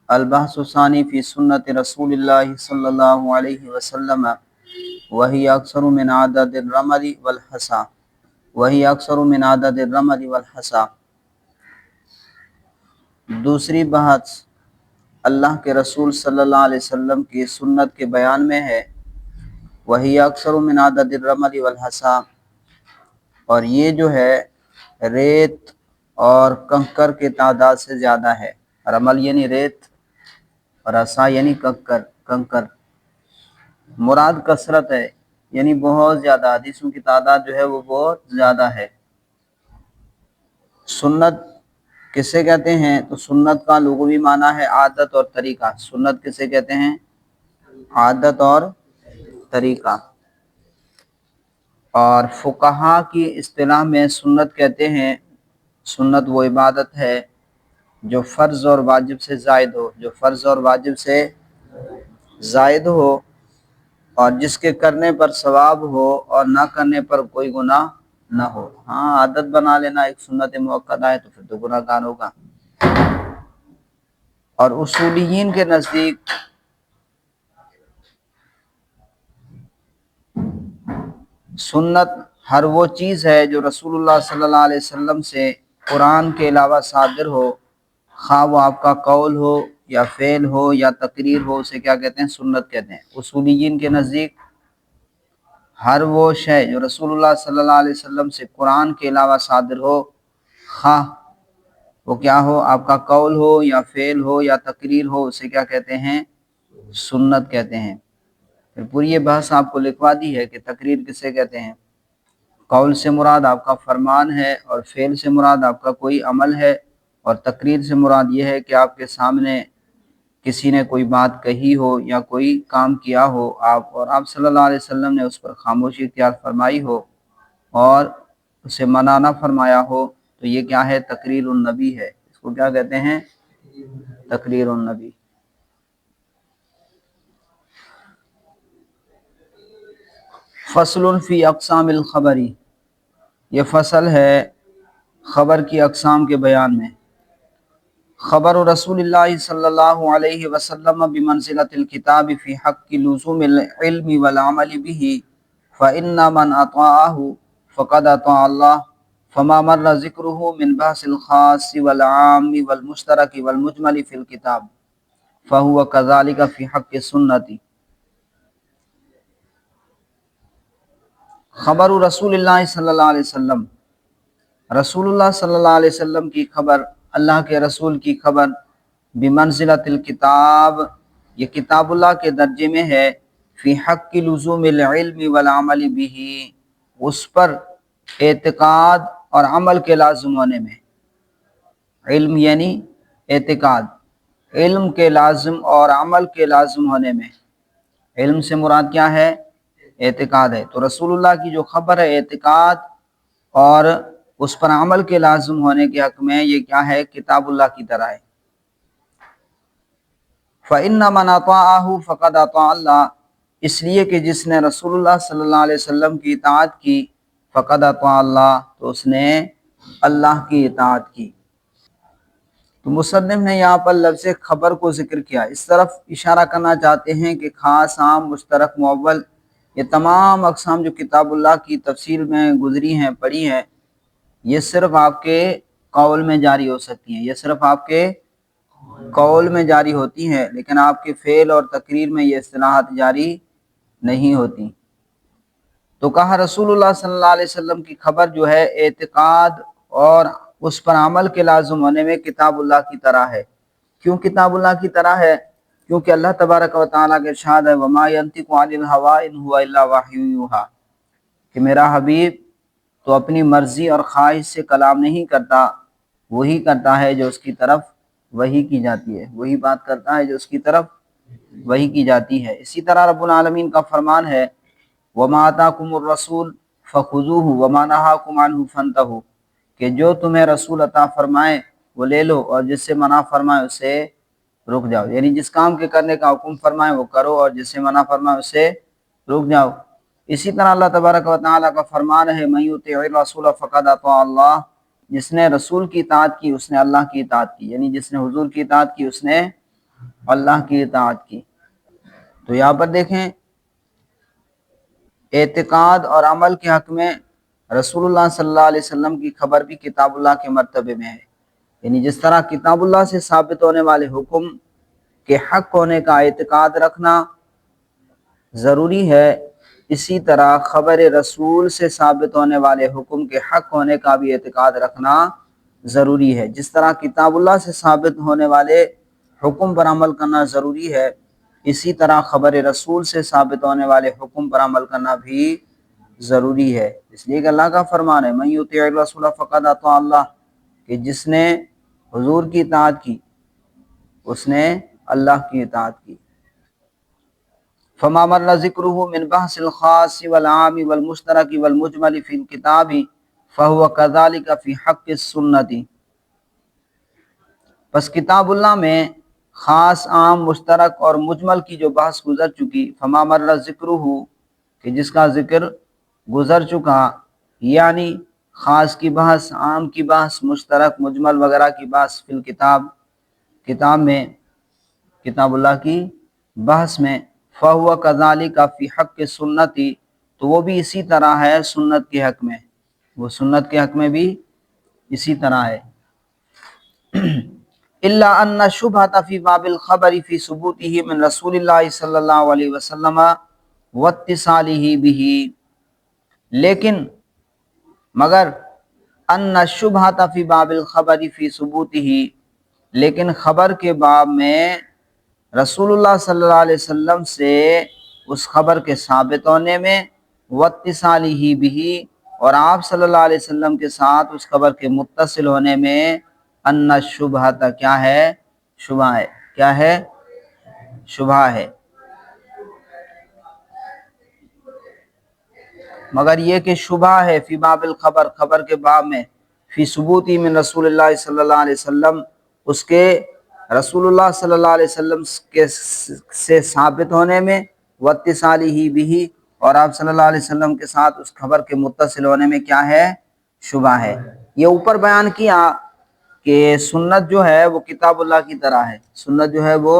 البحث الثانی فی سنت رسول اللہ صلی اللہ علیہ وسلم وہی اکثر من عدد الرمل والحصا دوسری بحث اللہ کے رسول صلی اللہ علیہ وسلم کی سنت کے بیان میں ہے۔ وہی اکثر من عدد الرمل والحصا، اور یہ جو ہے ریت اور کنکر کے تعداد سے زیادہ ہے۔ رمل یعنی ریت اور حصا یعنی کنکر۔ مراد کثرت ہے، یعنی بہت زیادہ، حدیثوں کی تعداد جو ہے وہ بہت زیادہ ہے۔ سنت کسے کہتے ہیں؟ تو سنت کا لغوی معنی ہے عادت اور طریقہ۔ سنت کسے کہتے ہیں؟ عادت اور طریقہ۔ اور فقہا کی اصطلاح میں سنت کہتے ہیں، سنت وہ عبادت ہے جو فرض اور واجب سے زائد ہو، اور جس کے کرنے پر ثواب ہو اور نہ کرنے پر کوئی گناہ نہ ہو۔ ہاں، عادت بنا لینا ایک سنت مؤکدہ ہے تو پھر تو گناہ گار ہوگا۔ اور اصولیین کے نزدیک سنت ہر وہ چیز ہے جو رسول اللہ صلی اللہ علیہ وسلم سے قرآن کے علاوہ صادر ہو، خواہ وہ آپ کا قول ہو یا فعل ہو یا تقریر ہو، اسے کیا کہتے ہیں؟ سنت کہتے ہیں۔ اصولیین کے نزدیک ہر وہ شے جو رسول اللہ صلی اللہ علیہ وسلم سے قرآن کے علاوہ صادر ہو، خواہ وہ کیا ہو، آپ کا قول ہو یا فعل ہو یا تقریر ہو، اسے کیا کہتے ہیں؟ سنت کہتے ہیں۔ پھر پوری یہ بحث آپ کو لکھوا دی ہے کہ تقریر کسے کہتے ہیں۔ قول سے مراد آپ کا فرمان ہے، اور فعل سے مراد آپ کا کوئی عمل ہے، اور تقریر سے مراد یہ ہے کہ آپ کے سامنے کسی نے کوئی بات کہی ہو یا کوئی کام کیا ہو، آپ صلی اللہ علیہ وسلم نے اس پر خاموشی اختیار فرمائی ہو اور اسے منع نہ فرمایا ہو، تو یہ کیا ہے؟ تقریر النبی ہے۔ اس کو کیا کہتے ہیں؟ تقریر النبی۔ فصل فی اقسام الخبری، یہ فصل ہے خبر کی اقسام کے بیان میں۔ خبر رسول اللہ صلی اللہ علیہ وسلم بمنزلۃ الکتاب فی حق لزوم العلم والعمل به، فإن من اطاعه فقد اطاع اللہ، فما مر ذکرہ من بحث الخاص والعام والمشترک والمجمل فی الکتاب فهو كذلك فی حق سنتی۔ خبر رسول اللہ صلی اللہ علیہ وسلم، رسول اللہ صلی اللہ علیہ وسلم کی خبر، اللہ کے رسول کی خبر، بمنزلۃ الکتاب، یہ کتاب اللہ کے درجے میں ہے، فی حق لزوم العلم والعمل به، اس پر اعتقاد اور عمل کے لازم ہونے میں۔ علم یعنی اعتقاد، علم کے لازم اور عمل کے لازم ہونے میں۔ علم سے مراد کیا ہے؟ اعتقاد ہے۔ تو رسول اللہ کی جو خبر ہے اعتقاد اور اس پر عمل کے لازم ہونے کے حق میں، یہ کیا ہے؟ کتاب اللہ کی طرح ہے۔ فَإِنَّ مَنْ أَطَاعَهُ فَقَدْ أَطَاعَ اللَّهَ، اس لیے کہ جس نے رسول اللہ صلی اللہ علیہ وسلم کی اطاعت کی، فَقَدْ أَطَاعَ اللَّهَ، تو اس نے اللہ کی اطاعت کی۔ تو مصنف نے یہاں پر لفظ خبر کو ذکر کیا، اس طرف اشارہ کرنا چاہتے ہیں کہ خاص، عام، مشترک، معول، یہ تمام اقسام جو کتاب اللہ کی تفصیل میں گزری ہیں، پڑھی ہیں، یہ صرف آپ کے قول میں جاری ہو سکتی ہیں، یہ صرف آپ کے قول میں جاری ہوتی ہیں، لیکن آپ کے فعل اور تقریر میں یہ اصطلاحات جاری نہیں ہوتی۔ تو کہا رسول اللہ صلی اللہ علیہ وسلم کی خبر جو ہے اعتقاد اور اس پر عمل کے لازم ہونے میں کتاب اللہ کی طرح ہے۔ کیوں کتاب اللہ کی طرح ہے؟ کیونکہ اللہ تبارک و تعالیٰ کے ارشاد ہے وَمَا يَنطِقُ عَنِ الْهَوَىٰ إِنْ هُوَ إِلَّا وَحْيٌ يُوحَىٰ، کہ میرا حبیب تو اپنی مرضی اور خواہش سے کلام نہیں کرتا، وہی کرتا ہے جو اس کی طرف وحی کی جاتی ہے، وہی بات کرتا ہے جو اس کی طرف وحی کی جاتی ہے۔ اسی طرح رب العالمین کا فرمان ہے وَمَا آتَاكُمُ الرَّسُولُ فَخُذُوهُ وَمَا نَهَاكُمْ عَنْهُ فَانْتَهُوا، کہ جو تمہیں رسول عطا فرمائے وہ لے لو، اور جس سے منع فرمائے اسے رک جاؤ، یعنی جس کام کے کرنے کا حکم فرمائے وہ کرو، اور جس سے منع فرمائے اسے رک جاؤ۔ اسی طرح اللہ تبارک و تعالیٰ کا فرمان ہے مَن یُطِعِ الرَّسُولَ فَقَدْ أَطَاعَ اللَّهَ، جس نے رسول کی اطاعت کی اس نے اللہ کی اطاعت کی، یعنی جس نے حضور کی اطاعت کی اس نے اللہ کی اطاعت کی۔ تو یہاں پر دیکھیں اعتقاد اور عمل کے حق میں رسول اللہ صلی اللہ علیہ وسلم کی خبر بھی کتاب اللہ کے مرتبے میں ہے، یعنی جس طرح کتاب اللہ سے ثابت ہونے والے حکم کے حق ہونے کا اعتقاد رکھنا ضروری ہے، اسی طرح خبر رسول سے ثابت ہونے والے حکم کے حق ہونے کا بھی اعتقاد رکھنا ضروری ہے۔ جس طرح کتاب اللہ سے ثابت ہونے والے حکم پر عمل کرنا ضروری ہے، اسی طرح خبر رسول سے ثابت ہونے والے حکم پر عمل کرنا بھی ضروری ہے۔ اس لیے کہ اللہ کا فرمان ہے من یطیع الرسول فقد اطاع اللہ، کہ جس نے حضور کی اطاعت کی اس نے اللہ کی اطاعت کی۔ فما مر ذکرہ من بحث الخاص والعام والمشترک والمجمل فی الکتاب فہو کذالک فی حق السنت۔ پس کتاب اللہ میں خاص، عام، مشترک اور مجمل کی جو بحث گزر چکی، فما مر ذکرہ، کہ جس کا ذکر گزر چکا، یعنی خاص کی بحث، عام کی بحث، مشترک، مجمل وغیرہ کی بحث فی الکتاب، کتاب میں، کتاب اللہ کی بحث میں، فَهُوَ كَذَلِكَ فِي حَقِّ السُّنَّةِ، تو وہ بھی اسی طرح ہے سنت کے حق میں، وہ سنت کے حق میں بھی اسی طرح ہے۔ الا ان الشبهة في باب الخبر في ثبوته من رسول اللہ صلی اللہ علیہ وسلم واتصاله به، لیکن مگر ان الشبهة في باب الخبر في ثبوته، لیکن خبر کے باب میں رسول اللہ صلی اللہ علیہ وسلم سے اس خبر کے ثابت ہونے میں، واتصاله به، اور آپ صلی اللہ علیہ وسلم کے ساتھ اس خبر کے متصل ہونے میں، ان الشبہۃ، کیا ہے؟ شبہ ہے۔ کیا ہے؟ شبہ ہے۔ مگر یہ کہ شبہ ہے فی باب الخبر، خبر کے باب میں، فی ثبوتی من رسول اللہ صلی اللہ علیہ وسلم، اس کے رسول اللہ صلی اللہ علیہ وسلم کے سے ثابت ہونے میں، واتصالہ بہ، اور آپ صلی اللہ علیہ وسلم کے ساتھ اس خبر کے متصل ہونے میں کیا ہے؟ شبہ ہے۔ یہ اوپر بیان کیا کہ سنت جو ہے وہ کتاب اللہ کی طرح ہے، سنت جو ہے وہ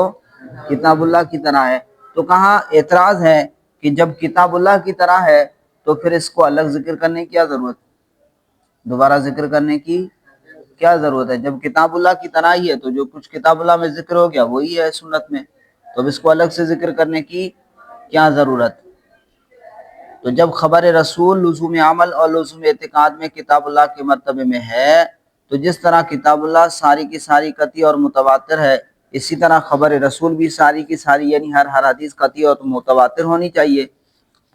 کتاب اللہ کی طرح ہے، تو کہاں اعتراض ہے کہ جب کتاب اللہ کی طرح ہے تو پھر اس کو الگ ذکر کرنے کی کیا ضرورت، دوبارہ ذکر کرنے کی کیا ضرورت ہے؟ جب کتاب اللہ کی طرح ہی ہے تو جو کچھ کتاب اللہ میں ذکر ہو گیا وہی ہے سنت میں، تو اب اس کو الگ سے ذکر کرنے کی کیا ضرورت؟ تو جب خبر رسول لزوم عمل اور لزوم اعتقاد میں کتاب اللہ کے مرتبے میں ہے، تو جس طرح کتاب اللہ ساری کی ساری قطعی اور متواتر ہے، اسی طرح خبر رسول بھی ساری کی ساری، یعنی ہر حدیث قطعی اور متواتر ہونی چاہیے۔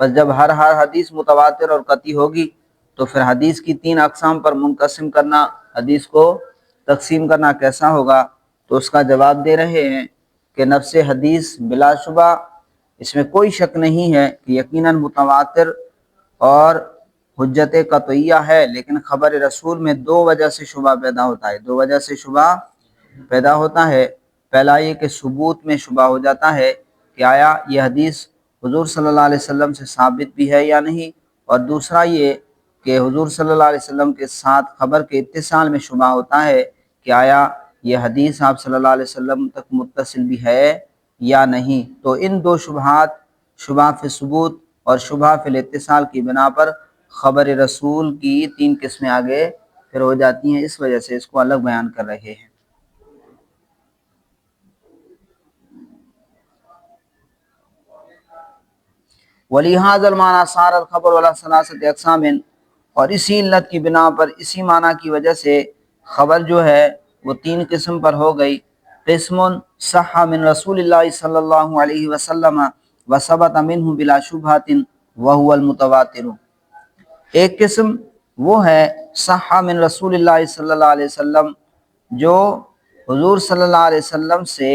پس جب ہر حدیث متواتر اور قطعی ہوگی تو پھر حدیث کی 3 اقسام پر منقسم کرنا، حدیث کو تقسیم کرنا کیسا ہوگا؟ تو اس کا جواب دے رہے ہیں کہ نفس حدیث بلا شبہ اس میں کوئی شک نہیں ہے کہ یقیناً متواتر اور حجت قطعیہ ہے، لیکن خبر رسول میں 2 وجہ سے شبہ پیدا ہوتا ہے، 2 وجہ سے شبہ پیدا ہوتا ہے۔ پہلا یہ کہ ثبوت میں شبہ ہو جاتا ہے کہ آیا یہ حدیث حضور صلی اللہ علیہ وسلم سے ثابت بھی ہے یا نہیں، اور دوسرا یہ کہ حضور صلی اللہ علیہ وسلم کے ساتھ خبر کے اتصال میں شبہ ہوتا ہے کہ آیا یہ حدیث آپ صلی اللہ علیہ وسلم تک متصل بھی ہے یا نہیں۔ تو ان 2 شبہات، شبہ فی ثبوت اور شبہ فی الاتصال کی بنا پر خبر رسول کی 3 قسمیں آگے پھر ہو جاتی ہیں، اس وجہ سے اس کو الگ بیان کر رہے ہیں۔ وَلِهَذَا الْمَعْنَى صَارَ الْخَبَرُ عَلَى 3 أَقْسَامٍ، اور اسی علت کی بنا پر، اسی معنی کی وجہ سے خبر جو ہے وہ 3 قسم پر ہو گئی۔ قسم صح من رسول اللہ صلی اللہ علیہ وسلم وثبت منہ بلا شبہۃ وہو المتواتر، ایک قسم وہ ہے صح من رسول اللہ صلی اللہ علیہ وسلم، جو حضور صلی اللہ علیہ وسلم سے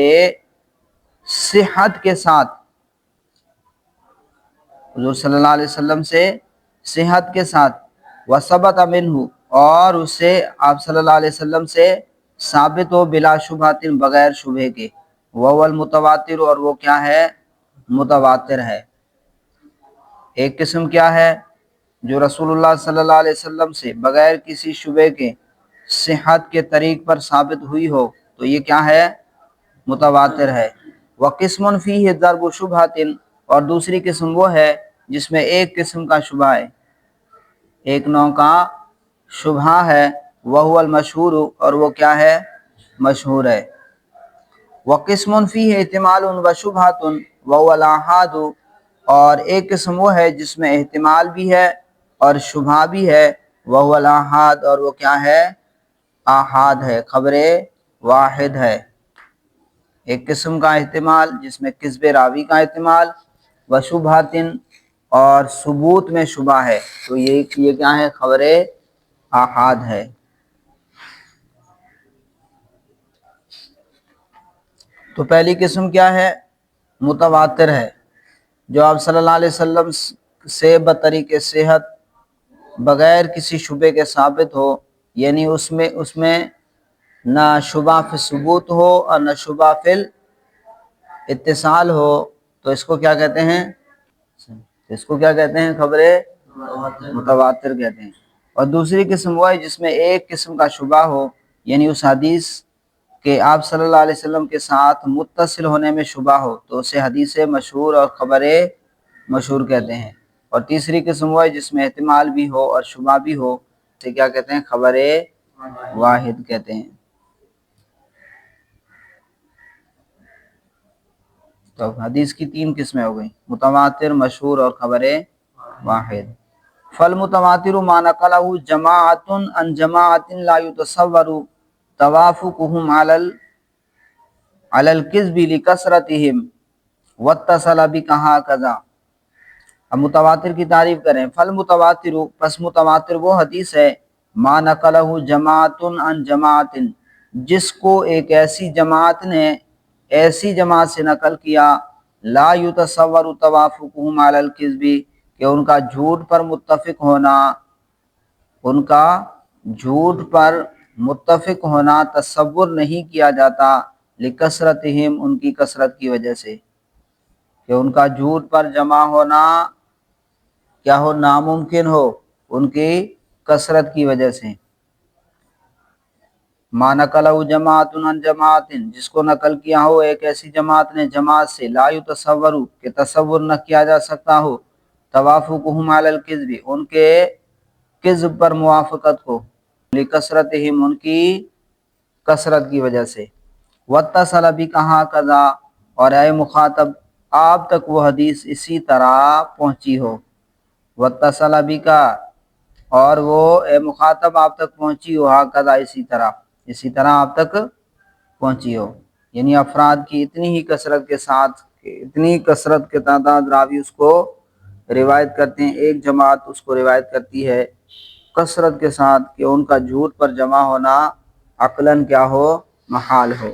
صحت کے ساتھ، حضور صلی اللہ علیہ وسلم سے صحت کے ساتھ، وثبت منہ، اور اس سے آپ صلی اللہ علیہ وسلم سے ثابت ہو بلا شبہۃ، بغیر شبہ کے، وہ المتواتر، اور وہ کیا ہے؟ متواتر ہے۔ ایک قسم کیا ہے؟ جو رسول اللہ صلی اللہ علیہ وسلم سے بغیر کسی شبہ کے صحت کے طریق پر ثابت ہوئی ہو، تو یہ کیا ہے؟ متواتر ہے۔ وقسم فیہ ضرب شبہۃ، اور دوسری قسم وہ ہے جس میں ایک قسم کا شبہ ہے، ایک نوع کا شبہ ہے، وہو المشہور، اور وہ کیا ہے؟ مشہور ہے۔ وقسم فیہ احتمال و شبہۃ وہو الآحاد، اور ایک قسم وہ ہے جس میں احتمال بھی ہے اور شبہ بھی ہے، وہو الآحاد، اور وہ کیا ہے؟ آحاد ہے، خبر واحد ہے۔ ایک قسم کا احتمال جس میں کذب راوی کا احتمال، و شبہۃ، اور ثبوت میں شبہ ہے، تو یہ کیا ہے؟ خبر آحاد ہے۔ تو پہلی قسم کیا ہے؟ متواتر ہے، جو آپ صلی اللہ علیہ وسلم سے بطریق صحت بغیر کسی شبے کے ثابت ہو، یعنی اس میں نہ شبہ فی ثبوت ہو اور نہ شبہ فی اتصال ہو، تو اس کو کیا کہتے ہیں؟ خبر متواتر کہتے ہیں۔ اور دوسری قسم وہ ہے جس میں ایک قسم کا شبہ ہو، یعنی اس حدیث کہ آپ صلی اللہ علیہ وسلم کے ساتھ متصل ہونے میں شبہ ہو، تو اسے حدیث مشہور اور خبر مشہور کہتے ہیں۔ اور تیسری قسم وہ ہے جس میں احتمال بھی ہو اور شبہ بھی ہو، اسے کیا کہتے ہیں؟ خبر واحد کہتے ہیں۔ تو حدیث کی تین قسمیں ہو گئیں، متواتر، مشہور اور خبر واحد۔ فالمتواتر ما نقلہ جماعۃ عن جماعۃ لا يتصور توافقهم على الكذب لکثرتهم واتصل بکہکذا۔ اب متواتر کی تعریف کریں۔ فالمتواتر، پس متواتر وہ حدیث ہے، ما نقلہ جماعۃ عن جماعۃ، جس کو ایک ایسی جماعت نے ایسی جماعت سے نقل کیا، لا یتصور توافقهم علی الکذب، کہ ان کا جھوٹ پر متفق ہونا تصور نہیں کیا جاتا، لکثرتہم، ان کی کثرت کی وجہ سے، کہ ان کا جھوٹ پر جمع ہونا کیا ہو؟ ناممکن ہو، ان کی کثرت کی وجہ سے۔ ما نقلہ جماعت عن جماعت، جس کو نقل کیا ہو ایک ایسی جماعت نے جماعت سے، لا یتصور، کہ تصور نہ کیا جا سکتا ہو، توافقهم علی الکذب، ان کے کذب پر موافقت کو، لکثرتہم، ان کی کثرت کی وجہ سے۔ واتصل بکہکذا، اور اے مخاطب آپ تک وہ حدیث اسی طرح پہنچی ہو، واتصل بک، اور وہ اے مخاطب آپ تک پہنچی ہو، ہکذا، اسی طرح آپ تک پہنچی ہو، یعنی افراد کی اتنی ہی کثرت کے ساتھ، اتنی کثرت کے تعداد راوی اس کو روایت کرتے ہیں، ایک جماعت اس کو روایت کرتی ہے کثرت کے ساتھ، کہ ان کا جھوٹ پر جمع ہونا عقلاً کیا ہو؟ محال ہو۔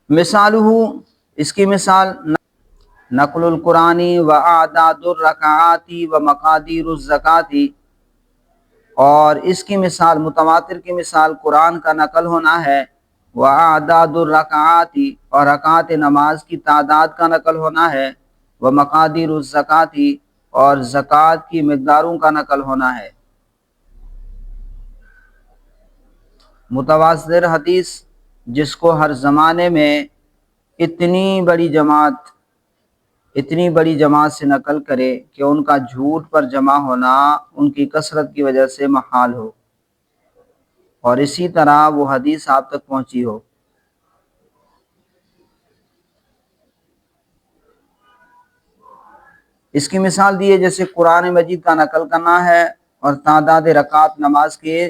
مثالہ، اس کی مثال، نقل القرآن و اعداد الرکعات و مقادیر الزکوٰۃ، اور اس کی مثال، متواتر کی مثال قرآن کا نقل ہونا ہے، و اعداد الرکعات، اور رکعات نماز کی تعداد کا نقل ہونا ہے، و مقادیر الزکوٰۃ، اور زکوٰۃ کی مقداروں کا نقل ہونا ہے۔ متواتر حدیث جس کو ہر زمانے میں اتنی بڑی جماعت سے نقل کرے کہ ان کا جھوٹ پر جمع ہونا ان کی کثرت کی وجہ سے محال ہو، اور اسی طرح وہ حدیث آپ تک پہنچی ہو۔ اس کی مثال دی ہے جیسے قرآن مجید کا نقل کرنا ہے اور تعداد رکعات، نماز کے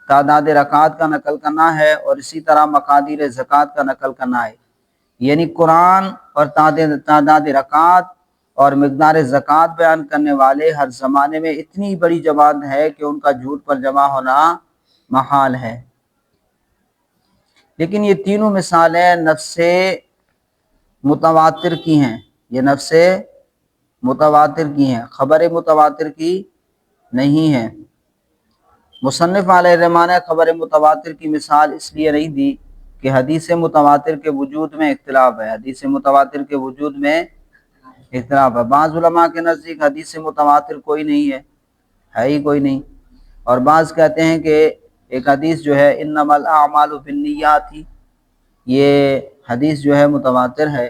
تعداد رکعات کا نقل کرنا ہے، اور اسی طرح مقادیر زکوٰۃ کا نقل کرنا ہے، یعنی قرآن اور تعداد رکعات اور مقدار زکوٰۃ بیان کرنے والے ہر زمانے میں اتنی بڑی جماعت ہے کہ ان کا جھوٹ پر جمع ہونا محال ہے۔ لیکن یہ تینوں مثالیں نفس متواتر کی ہیں، یہ نفس متواتر کی ہیں، خبر متواتر کی نہیں ہے۔ مصنف علیہ الرحمٰن نے خبر متواتر کی مثال اس لیے نہیں دی کہ حدیث متواتر کے وجود میں اختلاف ہے، حدیث متواتر کے وجود میں اختلاف ہے۔ بعض علماء کے نزدیک حدیث متواتر کوئی نہیں ہے ہی کوئی نہیں، اور بعض کہتے ہیں کہ ایک حدیث جو ہے انما الاعمال بالنیات، یہ حدیث جو ہے متواتر ہے۔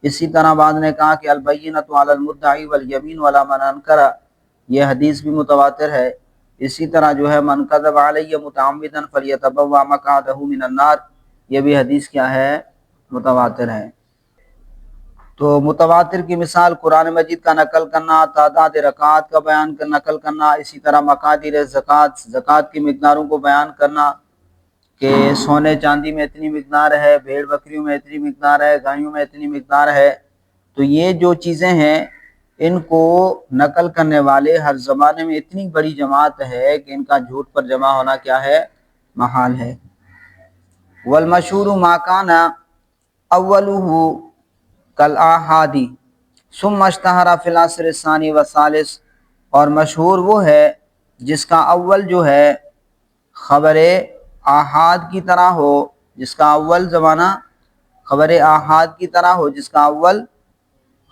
اسی طرح بعض نے کہا کہ البینۃ علی المدعی والیمین ولا من انکر، یہ حدیث بھی متواتر ہے۔ اسی طرح جو ہے من کذب علی متعمدا فلیتبوأ مقعدہ من النار، یہ بھی حدیث کیا ہے؟ متواتر ہے۔ تو متواتر کی مثال قرآن مجید کا نقل کرنا، تعداد رکعات کا بیان نقل کرنا، اسی طرح مقادیر زکوٰۃ کی مقداروں کو بیان کرنا کہ سونے چاندی میں اتنی مقدار ہے، بھیڑ بکریوں میں اتنی مقدار ہے، گایوں میں اتنی مقدار ہے۔ تو یہ جو چیزیں ہیں ان کو نقل کرنے والے ہر زمانے میں اتنی بڑی جماعت ہے کہ ان کا جھوٹ پر جمع ہونا کیا ہے؟ محال ہے۔ والمشہور ما کان اولہ کالآحادی ثم اشتہر فی العصر الثانی والثالث، اور مشہور وہ ہے جس کا اول جو ہے خبر آحاد کی طرح ہو، جس کا اول زمانہ خبر آحاد کی طرح ہو، جس کا اول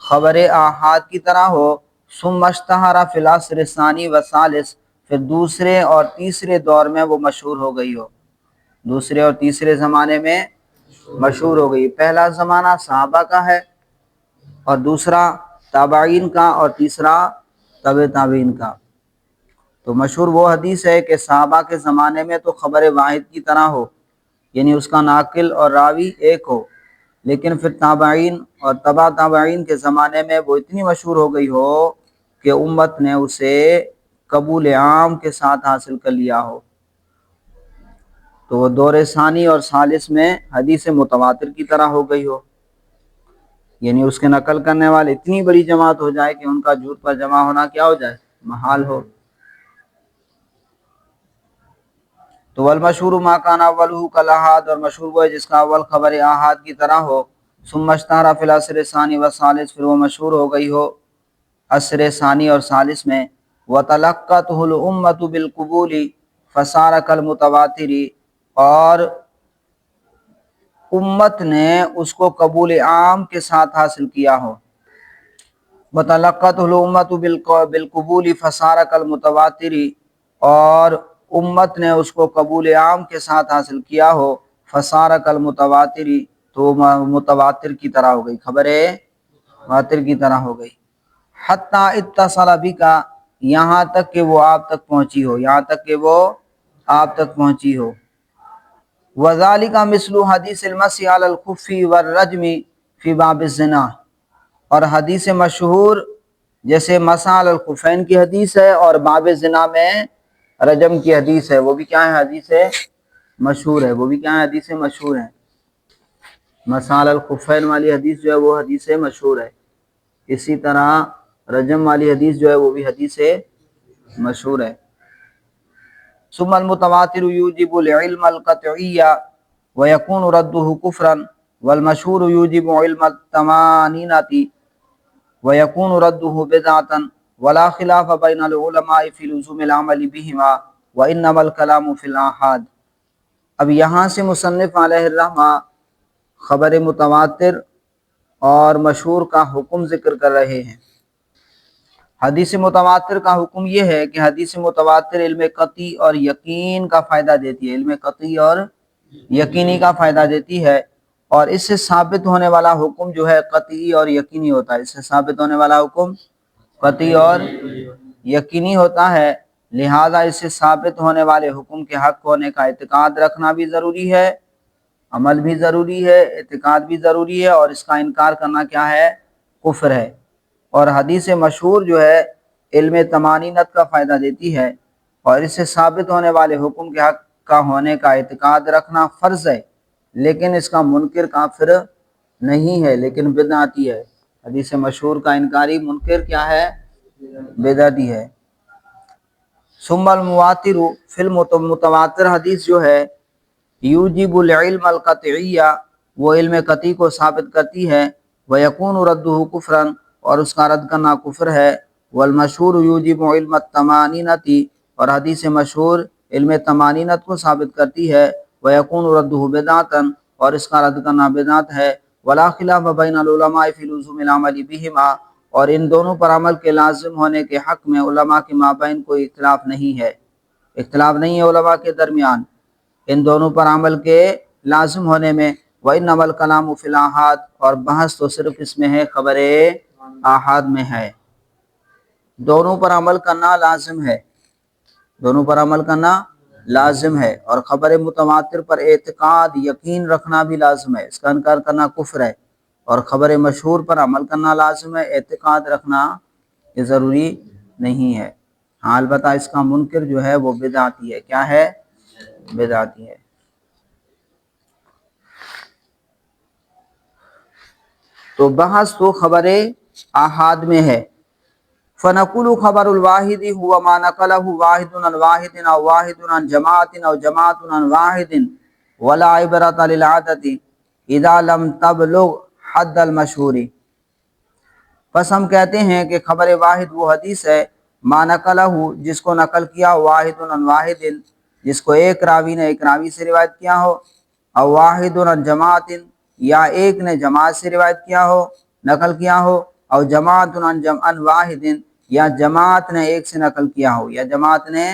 خبر آحاد کی طرح ہو، ثم اشتہر فی العصر الثانی والثالث، پھر دوسرے اور تیسرے دور میں وہ مشہور ہو گئی ہو، دوسرے اور تیسرے زمانے میں مشہور ہو گئی۔ پہلا زمانہ صحابہ کا ہے، اور دوسرا تابعین کا، اور تیسرا تبع تابعین کا۔ تو مشہور وہ حدیث ہے کہ صحابہ کے زمانے میں تو خبر واحد کی طرح ہو، یعنی اس کا ناقل اور راوی ایک ہو، لیکن پھر تابعین اور تبع تابعین کے زمانے میں وہ اتنی مشہور ہو گئی ہو کہ امت نے اسے قبول عام کے ساتھ حاصل کر لیا ہو۔ تو وہ دور ثانی اور ثالث میں حدیث متواتر کی طرح ہو گئی ہو، یعنی اس کے نقل کرنے والے اتنی بڑی جماعت ہو جائے کہ ان کا جھوٹ پر جمع ہونا کیا ہو جائے؟ محال ہو۔ تو والمشہور ما کان اولہ کالآحاد، اور مشہور وہ ہے جس کا اول خبر آحاد کی طرح ہو، ثم اشتہر فی العصر الثانی والثالث، پھر وہ مشہور ہو گئی ہو عصر ثانی اور ثالث میں۔ وتلقته الامة بالقبول فصار کالمتواتر، اور امت نے اس کو قبول عام کے ساتھ حاصل کیا ہو۔ وتلقته الامة بالقبول فصار کالمتواتر، اور امت نے اس کو قبول عام کے ساتھ حاصل کیا ہو، فصار کالمتواتر، تو متواتر کی طرح ہو گئی، خبر متواتر کی طرح ہو گئی۔ حتی اتصل بک، یہاں تک کہ وہ آپ تک پہنچی ہو، یہاں تک کہ وہ آپ تک پہنچی ہو۔ وذالک مثل حدیث المسح علی الخف والرجم فی باب الزنا، اور حدیث مشہور جیسے مسح علی الخفین کی حدیث ہے اور باب زنا میں رجم کی حدیث ہے، وہ بھی کیا ہے؟ حدیث مشہور ہے، وہ بھی کیا ہے؟ حدیث مشہور ہے۔ مسح علی الخفین والی حدیث جو ہے وہ حدیث مشہور ہے، اسی طرح رجم والی حدیث جو ہے وہ بھی حدیث مشہور ہے۔ ثم المتواتر یوجب العلم القطعی ویکون رده کفرا، والمشہور یوجب علم التمانینۃ ویکون رده بدعۃ، ولا خلاف بین العلماء فی لزوم العمل بہما وانما الکلام فی الآحاد۔ اب یہاں سے مصنف علیہ الرحمہ خبر متواتر اور مشہور کا حکم ذکر کر رہے ہیں۔ حدیث متواتر کا حکم یہ ہے کہ حدیث متواتر علم قطعی اور یقین کا فائدہ دیتی ہے، علم قطعی اور یقینی کا فائدہ دیتی ہے، اور اس سے ثابت ہونے والا حکم جو ہے قطعی اور یقینی ہوتا ہے، اس سے ثابت ہونے والا حکم قطعی اور یقینی ہوتا ہے۔ لہذا اس سے ثابت ہونے والے حکم کے حق ہونے کا اعتقاد رکھنا بھی ضروری ہے، عمل بھی ضروری ہے، اعتقاد بھی ضروری ہے، اور اس کا انکار کرنا کیا ہے؟ کفر ہے۔ اور حدیث مشہور جو ہے علم تمانینت کا فائدہ دیتی ہے، اور اس سے ثابت ہونے والے حکم کے حق کا ہونے کا اعتقاد رکھنا فرض ہے، لیکن اس کا منکر کافر نہیں ہے، لیکن بدعتی ہے۔ حدیث مشہور کا انکاری منکر کیا ہے؟ بدعتی ہے۔ ثم المواتر، فی المتواتر حدیث جو ہے یوجب العلم القطعی، وہ علم قطعی کو ثابت کرتی ہے، ویکون رده کفرا، اور اس کا رد کرنا کفر ہے۔ والمشہور یوجب علم التمانینۃ، اور حدیث مشہور علم تمانینت کو ثابت کرتی ہے، ویکون رده بدعۃ، اور اس کا رد کرنا بدعت ہے۔ ولا خلاف بین العلماء فی لزوم العمل بہما، اور ان دونوں پر عمل کے لازم ہونے کے حق میں علماء کے مابین کوئی اختلاف نہیں ہے، اختلاف نہیں ہے علماء کے درمیان ان دونوں پر عمل کے لازم ہونے میں۔ وَإِنَّمَا الْكَلَامُ فِي الْآحَادِ، اور بحث تو صرف اس میں ہے خبر آحاد میں ہے۔ دونوں پر عمل کرنا لازم ہے، دونوں پر عمل کرنا لازم ہے، اور خبر متواتر پر اعتقاد یقین رکھنا بھی لازم ہے، اس کا انکار کرنا کفر ہے، اور خبر مشہور پر عمل کرنا لازم ہے، اعتقاد رکھنا یہ ضروری نہیں ہے۔ ہاں البتہ اس کا منکر جو ہے وہ بدعتی ہے۔ کیا ہے؟ بدعتی ہے۔ تو بحث تو خبر آحاد میں ہے۔ فنقول خبر الواحد هو ما نقله واحد عن واحد او واحد عن جماعت او جماعت عن واحد ولا عبرة للعادة اذا لم تبلغ حد المشہور۔ پس ہم کہتے ہیں کہ خبر واحد وہ حدیث ہے ما نقلہ جس کو نقل کیا واحد عن واحد، جس کو ایک راوی نے ایک راوی سے روایت کیا ہو، او واحد عن جماعت یا ایک نے جماعت سے روایت کیا ہو نقل کیا ہو، او جماعت عن واحد یا جماعت نے ایک سے نقل کیا ہو، یا جماعت نے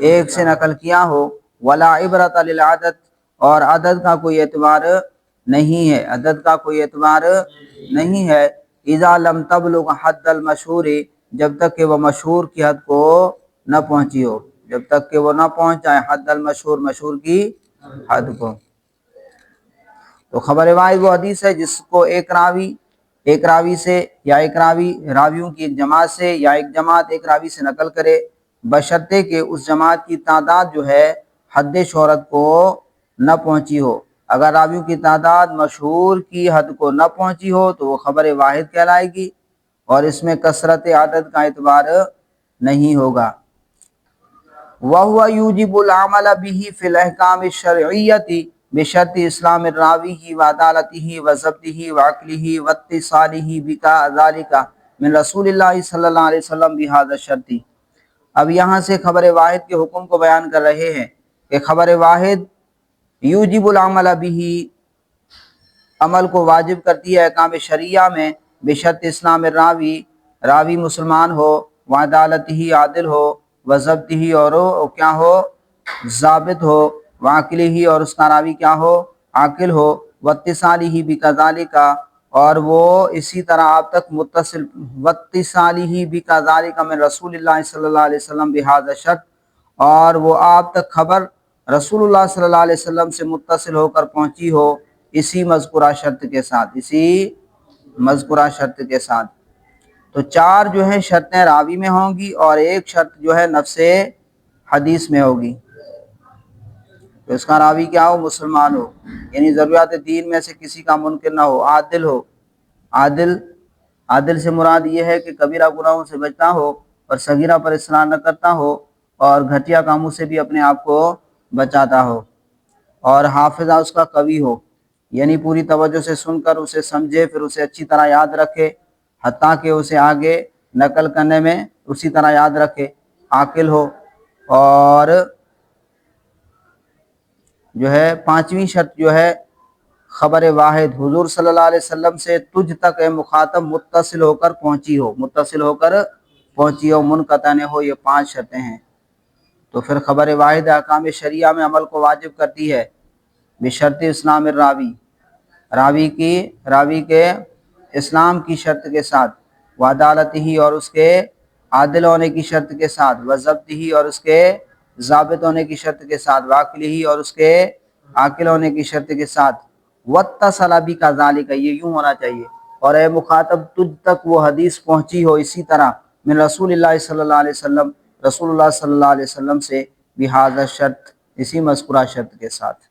ایک سے نقل کیا ہو، ولا عبرۃ للعدد، اور عدد کا کوئی اعتبار نہیں ہے، عدد کا کوئی اعتبار نہیں ہے، اذا لم تبلغ حد المشہور، جب تک کہ وہ مشہور کی حد کو نہ پہنچی ہو، جب تک کہ وہ نہ پہنچ جائے حد المشہور، مشہور کی حد کو۔ تو خبر واحد وہ حدیث ہے جس کو ایک راوی سے یا ایک راویوں کی ایک جماعت سے یا ایک جماعت ایک راوی سے نقل کرے، بشرطے کہ اس جماعت کی تعداد جو ہے حد شہرت کو نہ پہنچی ہو۔ اگر راویوں کی تعداد مشہور کی حد کو نہ پہنچی ہو تو وہ خبر واحد کہلائے گی، اور اس میں کثرت عدد کا اعتبار نہیں ہوگا۔ وَهُوَ يُوجِبُ الْعَمَلَ بِهِ فِي الْأَحْكَامِ الشَّرْعِيَّةِ بشرط اسلام الراوی وعدالتہ وضبطہ وعقلہ واتصالہ بذالک من رسول اللہ صلی اللہ علیہ وسلم بہذا الشرط۔ اب یہاں سے خبر واحد کے حکم کو بیان کر رہے ہیں کہ خبر واحد یوجب العمل بہ، عمل کو واجب کرتی ہے احکام شریعہ میں، بشرط اسلام راوی مسلمان ہو، وعدالتہ عادل ہو، وضبطہ اور کیا ہو ضابط ہو، وعقلہ اور اس کا راوی کیا ہو عاقل ہو، واتصالہ بکذالک اور وہ اسی طرح آپ تک متصل، واتصالہ بکذالک من رسول اللہ صلی اللہ علیہ وسلم بہذا الشرط، اور وہ آپ تک خبر رسول اللہ صلی اللہ علیہ وسلم سے متصل ہو کر پہنچی ہو اسی مذکورہ شرط کے ساتھ، اسی مذکورہ شرط کے ساتھ۔ تو چار جو ہیں شرطیں راوی میں ہوں گی اور ایک شرط جو ہے نفس حدیث میں ہوگی، تو اس کا راوی کیا ہو مسلمان ہو، یعنی ضروریات دین میں سے کسی کا منکر نہ ہو، عادل ہو۔ عادل سے مراد یہ ہے کہ کبیرہ گناہوں سے بچتا ہو اور صغیرہ پر اصرار نہ کرتا ہو اور گھٹیا کاموں سے بھی اپنے آپ کو بچاتا ہو، اور حافظہ اس کا قوی ہو، یعنی پوری توجہ سے سن کر اسے سمجھے، پھر اسے اچھی طرح یاد رکھے، حتیٰ کہ اسے آگے نقل کرنے میں اسی طرح یاد رکھے، عاقل ہو۔ اور جو ہے پانچویں شرط جو ہے خبر واحد حضور صلی اللہ علیہ وسلم سے تجھ تک اے مخاطب متصل ہو کر پہنچی ہو، منقطع نہ ہو، یہ پانچ شرطیں ہیں۔ تو پھر خبر واحد احکام شریعہ میں عمل کو واجب کرتی ہے بشرط اسلام راوی کے اسلام کی شرط کے ساتھ، وعدالت ہی اور اس کے عادل ہونے کی شرط کے ساتھ، وضبط ہی اور اس کے ضابط ہونے کی شرط کے ساتھ، واقل ہی اور اس کے عاقل ہونے کی شرط کے ساتھ، واتصل بکذالک یہ یوں ہونا چاہیے، اور اے مخاطب تجھ تک وہ حدیث پہنچی ہو اسی طرح من رسول اللہ صلی اللہ علیہ وسلم، رسول اللہ صلی اللہ علیہ وسلم سے بہذا الشرط اسی مذکورہ شرط کے ساتھ۔